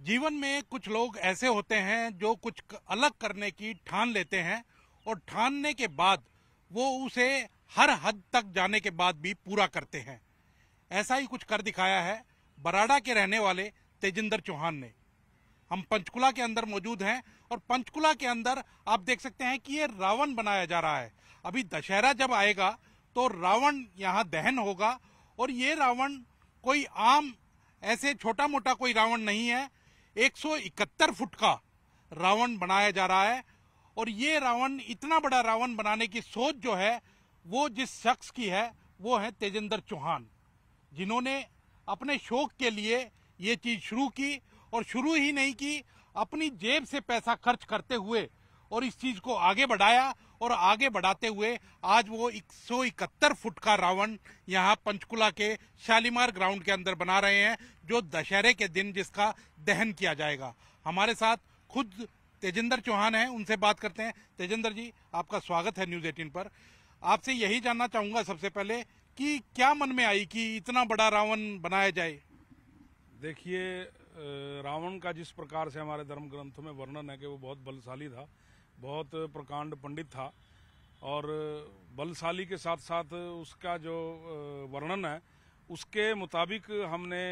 जीवन में कुछ लोग ऐसे होते हैं जो कुछ अलग करने की ठान लेते हैं और ठानने के बाद वो उसे हर हद तक जाने के बाद भी पूरा करते हैं। ऐसा ही कुछ कर दिखाया है बराड़ा के रहने वाले तेजिंदर चौहान ने। हम पंचकुला के अंदर मौजूद हैं और पंचकुला के अंदर आप देख सकते हैं कि ये रावण बनाया जा रहा है। अभी दशहरा जब आएगा तो रावण यहाँ दहन होगा और ये रावण कोई आम ऐसे छोटा मोटा कोई रावण नहीं है। 171 फुट का रावण बनाया जा रहा है और ये रावण, इतना बड़ा रावण बनाने की सोच जो है वो जिस शख्स की है वो है तेजिंदर चौहान, जिन्होंने अपने शौक के लिए ये चीज शुरू की और शुरू ही नहीं की, अपनी जेब से पैसा खर्च करते हुए और इस चीज को आगे बढ़ाया और आगे बढ़ाते हुए आज वो 171 फुट का रावण यहाँ पंचकुला के शालीमार ग्राउंड के अंदर बना रहे हैं, जो दशहरे के दिन जिसका दहन किया जाएगा। हमारे साथ खुद तेजिंदर चौहान हैं, उनसे बात करते हैं। तेजिंदर जी, आपका स्वागत है न्यूज 18 पर। आपसे यही जानना चाहूंगा सबसे पहले कि क्या मन में आई कि इतना बड़ा रावण बनाया जाए। देखिए, रावण का जिस प्रकार से हमारे धर्म ग्रंथों में वर्णन है कि वो बहुत बलशाली था, बहुत प्रकांड पंडित था और बलशाली के साथ साथ उसका जो वर्णन है उसके मुताबिक हमने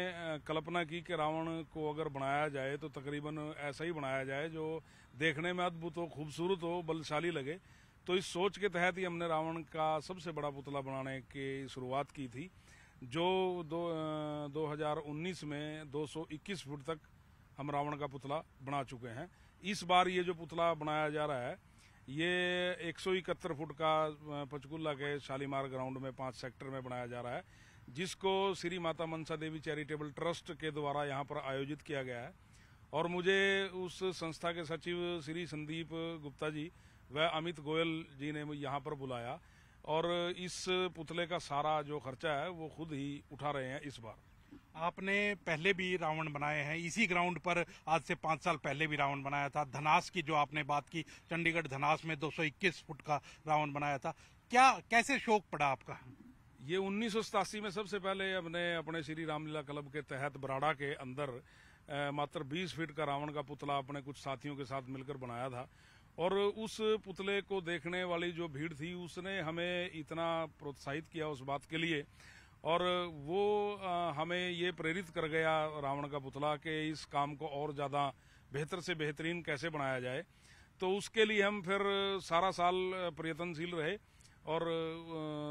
कल्पना की कि रावण को अगर बनाया जाए तो तकरीबन ऐसा ही बनाया जाए जो देखने में अद्भुत हो, खूबसूरत हो, बलशाली लगे। तो इस सोच के तहत ही हमने रावण का सबसे बड़ा पुतला बनाने की शुरुआत की थी, जो 2019 में 221 फुट तक हम रावण का पुतला बना चुके हैं। इस बार ये जो पुतला बनाया जा रहा है ये 171 फुट का पंचकुला के शालीमार ग्राउंड में 5 सेक्टर में बनाया जा रहा है, जिसको श्री माता मनसा देवी चैरिटेबल ट्रस्ट के द्वारा यहाँ पर आयोजित किया गया है। और मुझे उस संस्था के सचिव श्री संदीप गुप्ता जी व अमित गोयल जी ने यहाँ पर बुलाया और इस पुतले का सारा जो खर्चा है वो खुद ही उठा रहे हैं इस बार। आपने पहले भी रावण बनाए हैं इसी ग्राउंड पर, आज से 5 साल पहले भी रावण बनाया था। धनास की जो आपने बात की, चंडीगढ़ धनास में 221 फुट का रावण बनाया था। कैसे शौक पड़ा आपका? ये 1987 में सबसे पहले हमने अपने श्री रामलीला क्लब के तहत बराड़ा के अंदर मात्र 20 फीट का रावण का पुतला अपने कुछ साथियों के साथ मिलकर बनाया था और उस पुतले को देखने वाली जो भीड़ थी उसने हमें इतना प्रोत्साहित किया उस बात के लिए और वो हमें ये प्रेरित कर गया रावण का पुतला कि इस काम को और ज़्यादा बेहतर से बेहतरीन कैसे बनाया जाए। तो उसके लिए हम फिर सारा साल प्रयत्नशील रहे और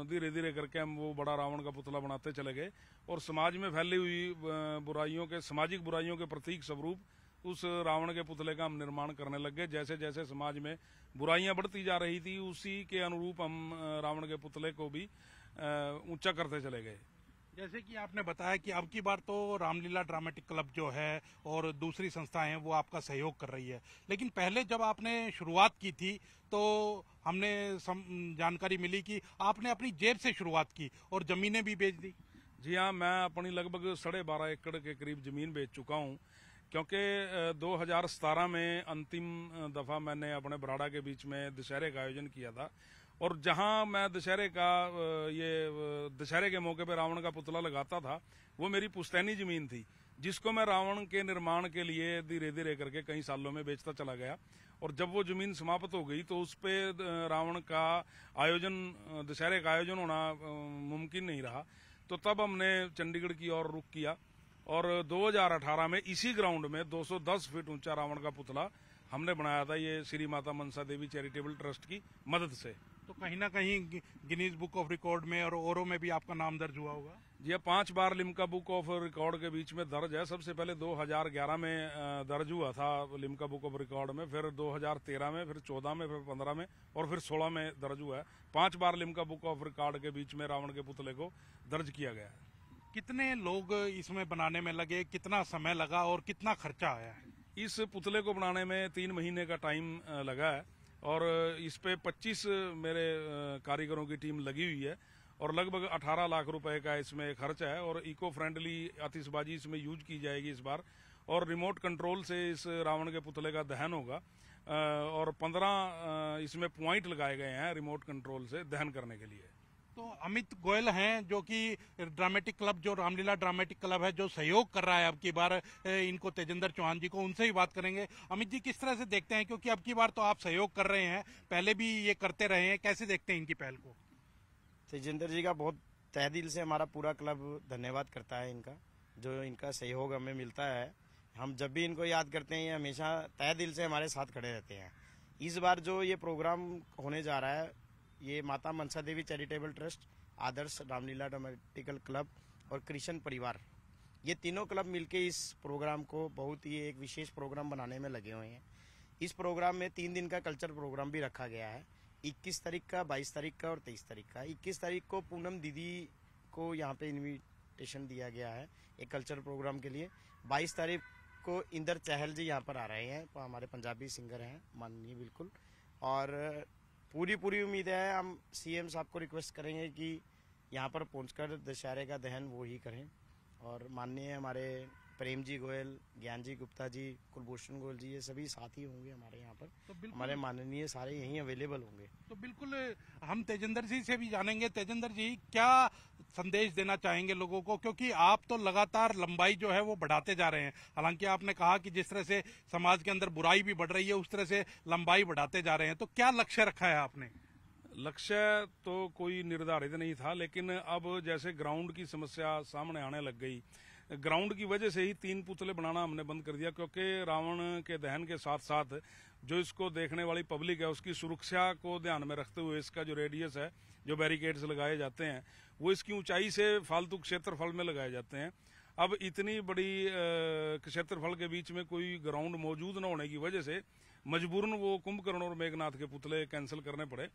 धीरे धीरे करके हम वो बड़ा रावण का पुतला बनाते चले गए और समाज में फैली हुई सामाजिक बुराइयों के प्रतीक स्वरूप उस रावण के पुतले का हम निर्माण करने लग गए। जैसे जैसे समाज में बुराइयां बढ़ती जा रही थी उसी के अनुरूप हम रावण के पुतले को भी ऊंचा करते चले गए। जैसे कि आपने बताया कि अब की बार तो रामलीला ड्रामेटिक क्लब जो है और दूसरी संस्थाएं हैं वो आपका सहयोग कर रही है, लेकिन पहले जब आपने शुरुआत की थी तो हमने जानकारी मिली कि आपने अपनी जेब से शुरुआत की और जमीनें भी बेच दी। जी हाँ, मैं अपनी लगभग 12.5 एकड़ के करीब जमीन बेच चुका हूँ, क्योंकि 2017 में अंतिम दफा मैंने अपने बराड़ा के बीच में दशहरे का आयोजन किया था और जहां मैं दशहरे के मौके पर रावण का पुतला लगाता था वो मेरी पुश्तैनी जमीन थी, जिसको मैं रावण के निर्माण के लिए धीरे धीरे करके कई सालों में बेचता चला गया और जब वो जमीन समाप्त हो गई तो उस पे रावण का आयोजन, दशहरे का आयोजन होना मुमकिन नहीं रहा। तो तब हमने चंडीगढ़ की ओर रुख किया और 2018 में इसी ग्राउंड में 210 फीट ऊंचा रावण का पुतला हमने बनाया था, ये श्री माता मनसा देवी चैरिटेबल ट्रस्ट की मदद से। तो कहीं ना कहीं गिनीज बुक ऑफ रिकॉर्ड में और औरों में भी आपका नाम दर्ज हुआ होगा। जी, 5 बार लिम्का बुक ऑफ रिकॉर्ड के बीच में दर्ज है। सबसे पहले 2011 में दर्ज हुआ था लिम्का बुक ऑफ रिकॉर्ड में, फिर 2013 में, फिर 14 में, फिर 15 में और फिर 16 में दर्ज हुआ है। 5 बार लिम्का बुक ऑफ रिकॉर्ड के बीच में रावण के पुतले को दर्ज किया गया है। कितने लोग इसमें बनाने में लगे, कितना समय लगा और कितना खर्चा आया है? इस पुतले को बनाने में 3 महीने का टाइम लगा है और इस पे 25 मेरे कारीगरों की टीम लगी हुई है और लगभग 18 लाख रुपए का इसमें खर्च है और इको फ्रेंडली आतिशबाजी इसमें यूज की जाएगी इस बार और रिमोट कंट्रोल से इस रावण के पुतले का दहन होगा और 15 इसमें पॉइंट लगाए गए हैं रिमोट कंट्रोल से दहन करने के लिए। तो अमित गोयल हैं जो कि ड्रामेटिक क्लब, जो रामलीला ड्रामेटिक क्लब है, जो सहयोग कर रहा है अब की बार इनको, तेजेंद्र चौहान जी को, उनसे ही बात करेंगे। अमित जी, किस तरह से देखते हैं, क्योंकि अब की बार तो आप सहयोग कर रहे हैं, पहले भी ये करते रहे हैं, कैसे देखते हैं इनकी पहल को? तेजेंद्र जी का बहुत तहे दिल से हमारा पूरा क्लब धन्यवाद करता है इनका, जो इनका सहयोग हमें मिलता है। हम जब भी इनको याद करते हैं ये हमेशा तहे दिल से हमारे साथ खड़े रहते हैं। इस बार जो ये प्रोग्राम होने जा रहा है, ये माता मनसा देवी चैरिटेबल ट्रस्ट, आदर्श रामलीला ड्रामेटिकल क्लब और कृष्ण परिवार, ये तीनों क्लब मिलके इस प्रोग्राम को बहुत ही एक विशेष प्रोग्राम बनाने में लगे हुए हैं। इस प्रोग्राम में 3 दिन का कल्चर प्रोग्राम भी रखा गया है, 21 तारीख का, 22 तारीख का और 23 तारीख का। 21 तारीख को पूनम दीदी को यहाँ पे इनविटेशन दिया गया है एक कल्चर प्रोग्राम के लिए। 22 तारीख को इंदर चहल जी यहाँ पर आ रहे हैं, तो हमारे पंजाबी सिंगर हैं माननीय, बिल्कुल। और पूरी उम्मीद है, हम सीएम साहब को रिक्वेस्ट करेंगे कि यहाँ पर पहुंचकर दशहरे का दहन वो ही करें। और माननीय हमारे प्रेम जी गोयल, ज्ञान जी गुप्ता जी, कुलभूषण गोयल जी, ये सभी साथी होंगे हमारे यहाँ पर। तो हमारे माननीय सारे यहीं अवेलेबल होंगे। तो बिल्कुल हम तेजेंद्र जी से भी जानेंगे। तेजेंद्र जी, क्या संदेश देना चाहेंगे लोगों को, क्योंकि आप तो लगातार लंबाई जो है वो बढ़ाते जा रहे हैं। हालांकि आपने कहा कि जिस तरह से समाज के अंदर बुराई भी बढ़ रही है, उस तरह से लंबाई बढ़ाते जा रहे हैं, तो क्या लक्ष्य रखा है आपने? लक्ष्य तो कोई निर्धारित नहीं था, लेकिन अब जैसे ग्राउंड की समस्या सामने आने लग गई, ग्राउंड की वजह से ही 3 पुतले बनाना हमने बंद कर दिया, क्योंकि रावण के दहन के साथ साथ जो इसको देखने वाली पब्लिक है उसकी सुरक्षा को ध्यान में रखते हुए इसका जो रेडियस है, जो बैरिकेड्स लगाए जाते हैं, वो इसकी ऊंचाई से फालतू क्षेत्रफल में लगाए जाते हैं। अब इतनी बड़ी क्षेत्रफल के बीच में कोई ग्राउंड मौजूद न होने की वजह से मजबूरन वो कुंभकर्ण और मेघनाथ के पुतले कैंसिल करने पड़े।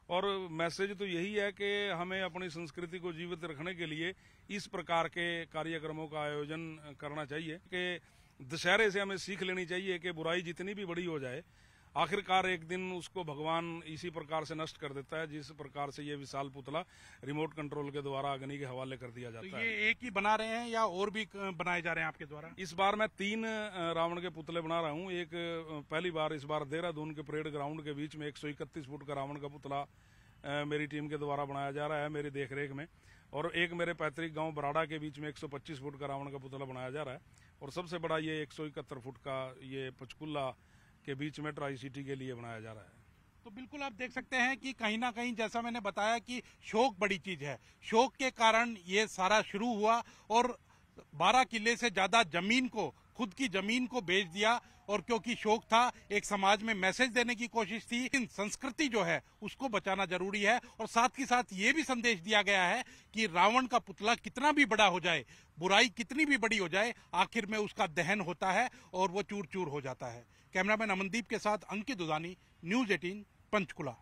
और मैसेज तो यही है कि हमें अपनी संस्कृति को जीवित रखने के लिए इस प्रकार के कार्यक्रमों का आयोजन करना चाहिए, कि दशहरे से हमें सीख लेनी चाहिए कि बुराई जितनी भी बड़ी हो जाए, आखिरकार एक दिन उसको भगवान इसी प्रकार से नष्ट कर देता है, जिस प्रकार से ये विशाल पुतला रिमोट कंट्रोल के द्वारा अग्नि के हवाले कर दिया जाता है। ये एक ही बना रहे हैं या और भी बनाए जा रहे हैं आपके द्वारा? इस बार मैं 3 रावण के पुतले बना रहा हूँ। एक पहली बार इस बार देहरादून के परेड ग्राउंड के बीच में 131 फुट का रावण का पुतला मेरी टीम के द्वारा बनाया जा रहा है, मेरी देखरेख में। और एक मेरे पैतृक गांव बराड़ा के बीच में 125 फुट का रावण का पुतला बनाया जा रहा है। और सबसे बड़ा ये 171 फुट का ये पंचकुला के बीच में ट्राई सिटी के लिए बनाया जा रहा है। तो बिल्कुल आप देख सकते हैं कि कहीं ना कहीं, जैसा मैंने बताया कि शौक बड़ी चीज है, शौक के कारण ये सारा शुरू हुआ और 12 किले से ज्यादा जमीन को, खुद की जमीन को बेच दिया। और क्योंकि शौक था, एक समाज में मैसेज देने की कोशिश थी, संस्कृति जो है उसको बचाना जरूरी है। और साथ ही साथ ये भी संदेश दिया गया है कि रावण का पुतला कितना भी बड़ा हो जाए, बुराई कितनी भी बड़ी हो जाए, आखिर में उसका दहन होता है और वो चूर चूर हो जाता है। कैमरामैन अमनदीप के साथ अंकित दुधानी, न्यूज़ 18, पंचकुला।